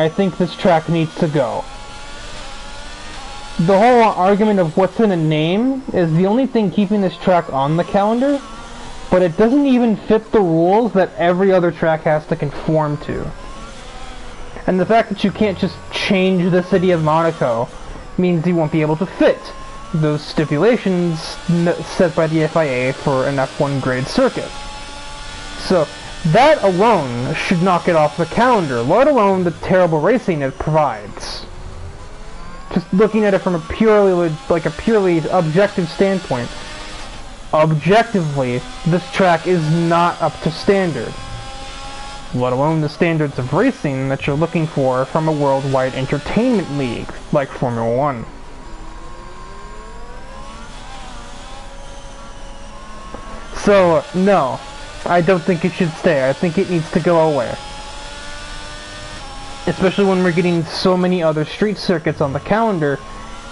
think this track needs to go. The whole argument of what's in a name is the only thing keeping this track on the calendar, but it doesn't even fit the rules that every other track has to conform to. And the fact that you can't just change the city of Monaco means you won't be able to fit those stipulations set by the FIA for an F1 grade circuit. So that alone should knock it off the calendar, let alone the terrible racing it provides. Just looking at it from a purely objective standpoint, objectively, this track is not up to standard. Let alone the standards of racing that you're looking for from a worldwide entertainment league like Formula 1. So, no. I don't think it should stay. I think it needs to go away. Especially when we're getting so many other street circuits on the calendar.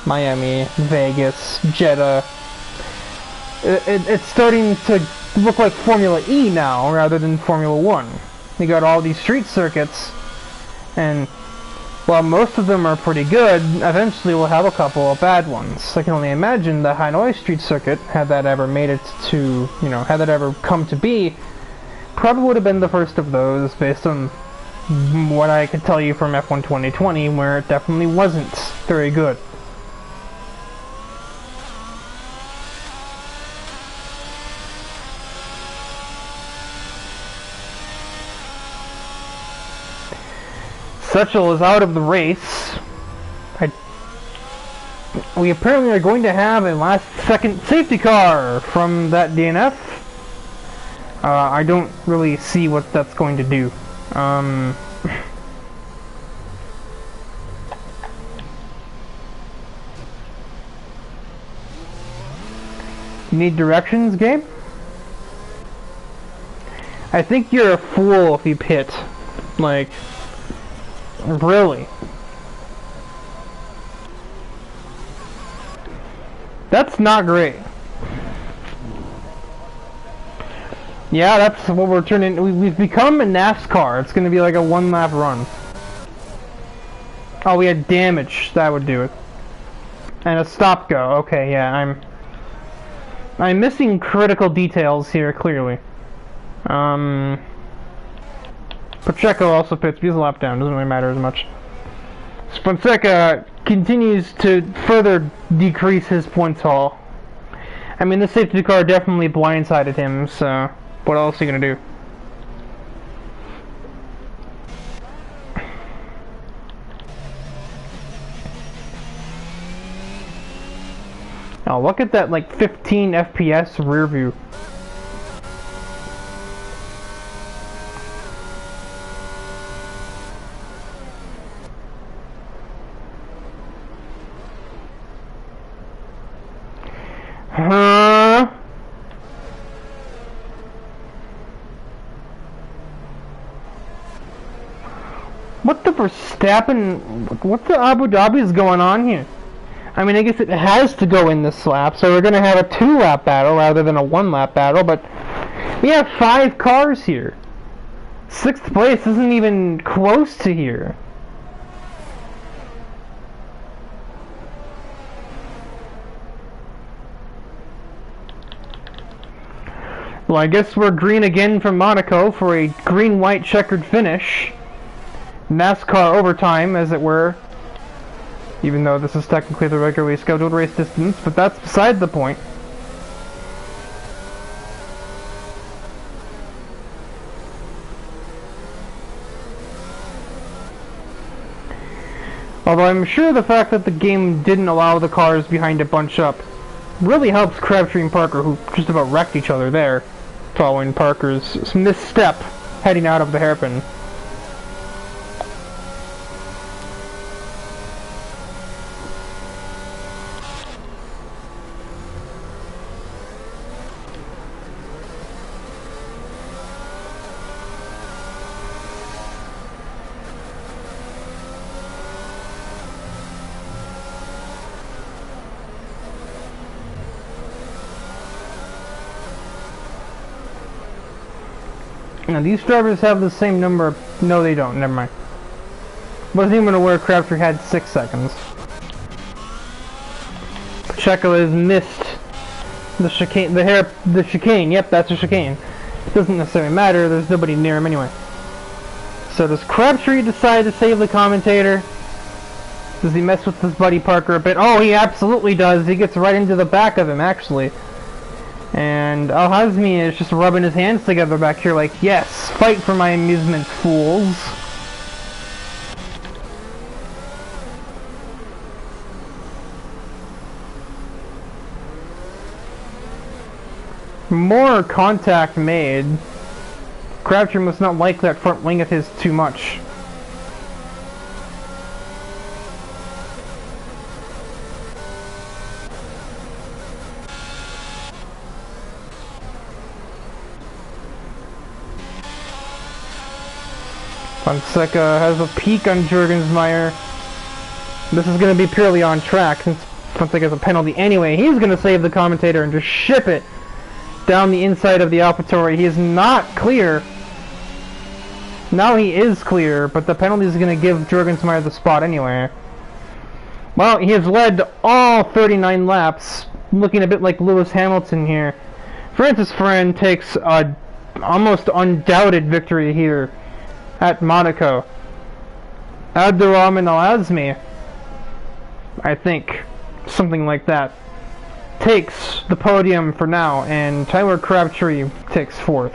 Miami, Vegas, Jeddah. It's starting to look like Formula E now rather than Formula 1. You got all these street circuits, and while most of them are pretty good, eventually we'll have a couple of bad ones. I can only imagine the Hanoi street circuit, had that ever made it to, had that ever come to be, probably would have been the first of those based on what I could tell you from F1 2020, where it definitely wasn't very good. Setchel is out of the race. I we apparently are going to have a last-second safety car from that DNF. I don't really see what that's going to do. You need directions, game? I think you're a fool if you pit. Like, really? That's not great. Yeah, that's what we're turning. We've become a NASCAR. It's gonna be like a one-lap run. Oh, we had damage. That would do it. And a stop-go. Okay, yeah, I'm missing critical details here, clearly. Pacheco also pits. He's a lap down. Doesn't really matter as much. Fonseca continues to further decrease his points haul. I mean, the safety car definitely blindsided him, so what else are you gonna do? Oh, look at that, like, 15 FPS rear view. Huh? What the Verstappen? What the Abu Dhabi is going on here? I mean, I guess it has to go in this lap, so we're gonna have a 2-lap battle rather than a 1-lap battle, but we have 5 cars here. 6th place isn't even close to here. Well, I guess we're green again from Monaco for a green-white checkered finish. NASCAR overtime, as it were. Even though this is technically the regularly scheduled race distance, but that's beside the point. Although I'm sure the fact that the game didn't allow the cars behind it bunch up really helps Crabtree and Parker, who just about wrecked each other there, following Parker's misstep heading out of the hairpin. Now these drivers have the same number of... No, they don't. Never mind. Wasn't even aware Crabtree had 6 seconds. Pacheco has missed the chicane. The chicane. Yep, that's a chicane. It doesn't necessarily matter. There's nobody near him anyway. So does Crabtree decide to save the commentator? Does he mess with his buddy Parker a bit? Oh, he absolutely does. He gets right into the back of him, actually. And Al-Hazmi is just rubbing his hands together back here like, yes, fight for my amusement, fools. More contact made. Crabtree must not like that front wing of his too much. Fonseca has a peek on Jurgensmeyer. This is going to be purely on track since Fonseca has a penalty anyway. He's going to save the commentator and just ship it down the inside of the AlphaTauri. He is not clear. Now he is clear, but the penalty is going to give Jurgensmeyer the spot anyway. Well, he has led all 39 laps, looking a bit like Lewis Hamilton here. Francis Ferrand takes a almost undoubted victory here at Monaco. Abdurrahman Al-Azmi, I think, something like that, takes the podium for now, and Tyler Crabtree takes 4th.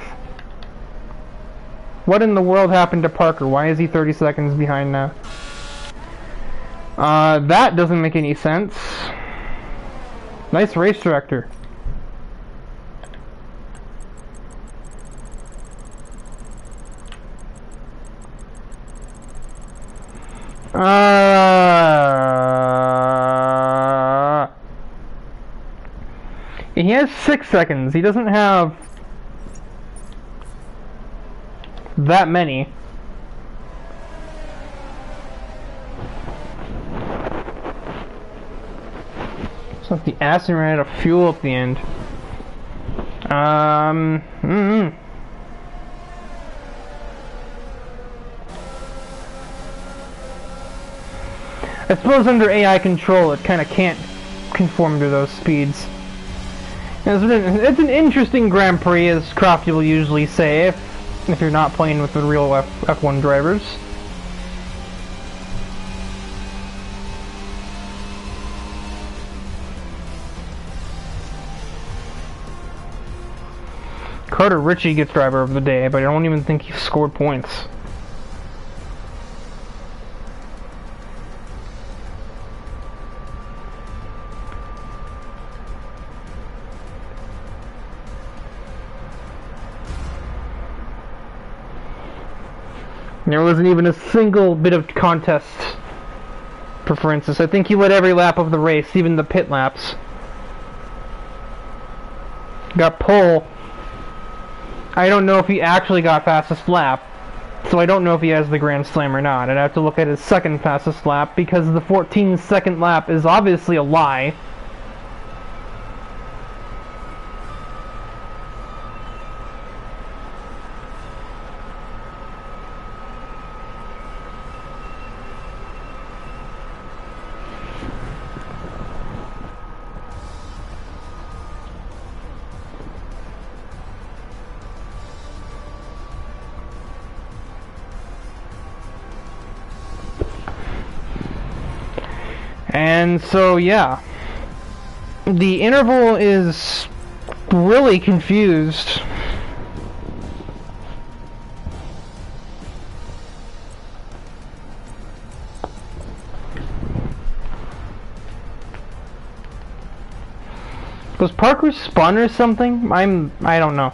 What in the world happened to Parker? Why is he 30 seconds behind now? That doesn't make any sense. Nice race director. He has 6 seconds. He doesn't have that many. It's like the acid ran out of fuel at the end. I suppose under AI control it kind of can't conform to those speeds. It's an interesting Grand Prix, as Crofty will usually say, if you're not playing with the real F1 drivers. Carter Ritchie gets driver of the day, but I don't even think he scored points. There wasn't even a single bit of contest for Francis. I think he led every lap of the race, even the pit laps. Got pole. I don't know if he actually got fastest lap, so I don't know if he has the Grand Slam or not. I'd have to look at his second fastest lap, because the 14-second lap is obviously a lie. And so, yeah, the interval is really confused. Was Parker spun or something? I don't know.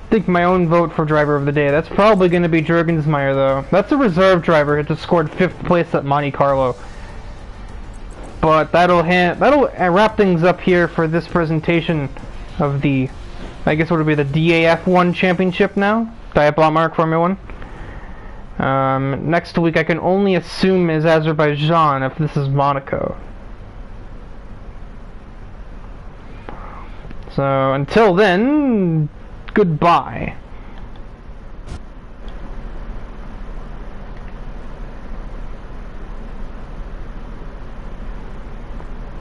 I think my own vote for driver of the day. That's probably going to be Jurgensmeyer, though. That's a reserve driver who just scored 5th place at Monte Carlo. But that'll wrap things up here for this presentation of the, I guess what would be the DAF1 championship now, Diablomark Formula 1. Next week I can only assume is Azerbaijan if this is Monaco. So until then, goodbye.